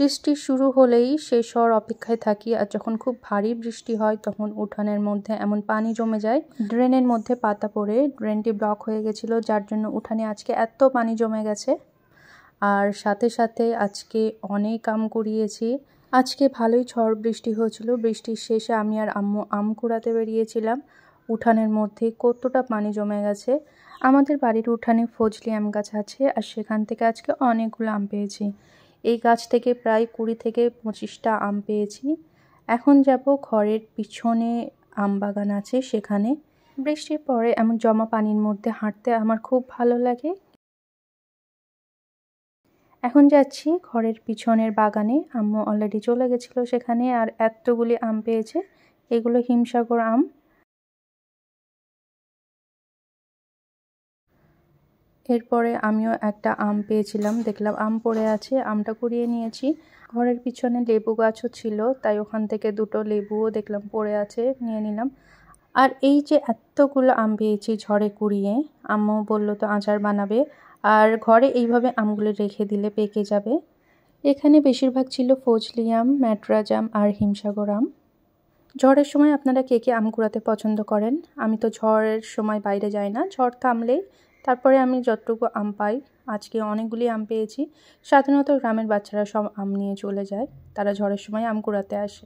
বৃষ্টি শুরু হলেই শেষ হওয়ার অপেক্ষায় থাকি, আর যখন খুব ভারী বৃষ্টি হয় তখন উঠানের মধ্যে এমন পানি জমে যায়, ড্রেনের মধ্যে পাতা পড়ে ড্রেনটি ব্লক হয়ে গেছিলো, যার জন্য উঠানে আজকে এত পানি জমে গেছে। আর সাথে সাথে আজকে অনেক আম কুড়িয়েছি। আজকে ভালোই ঝড় বৃষ্টি হয়েছিল। বৃষ্টির শেষে আমি আর আম্মু আম কুড়াতে বেরিয়েছিলাম। উঠানের মধ্যে কতটা পানি জমে গেছে। আমাদের বাড়ির উঠানে ফজলি আম গাছ আছে, আর সেখান থেকে আজকে অনেকগুলো আম পেয়েছি। এই গাছ থেকে প্রায় 20 থেকে 25টা আম পেয়েছি। এখন যাব ঘরের পিছনে আম বাগান আছে সেখানে। বৃষ্টির পরে এমন জমা পানির মধ্যে হাঁটতে আমার খুব ভালো লাগে। এখন যাচ্ছি ঘরের পিছনের বাগানে। আম্মু অলরেডি চলে গেছিল সেখানে, আর এতগুলি আম পেয়েছে। এগুলো হিমসাগর আম। এরপরে আমিও একটা আম পেয়েছিলাম, দেখলাম আম পড়ে আছে, আমটা কুড়িয়ে নিয়েছি। ঘরের পিছনে লেবু গাছও ছিল, তাই ওখান থেকে 2টো লেবুও দেখলাম পড়ে আছে, নিয়ে নিলাম। আর এই যে এতগুলো আম পেয়েছি ঝড়ে কুড়িয়ে, আম্মু বললো তো আচার বানাবে, আর ঘরে এইভাবে আমগুলো রেখে দিলে পেকে যাবে। এখানে বেশিরভাগ ছিল ফজলি আম, ম্যাডরাজ আম আর হিমসাগর আম। ঝড়ের সময় আপনারা কে কে আম কুড়াতে পছন্দ করেন? আমি তো ঝড়ের সময় বাইরে যাই না, ঝড় থামলেই তারপরে আমি যতটুকু আম পাই। আজকে অনেকগুলি আম পেয়েছি। সাধারণত গ্রামের বাচ্চারা সব আম নিয়ে চলে যায়, তারা ঝড়ের সময় আম কুড়াতে আসে।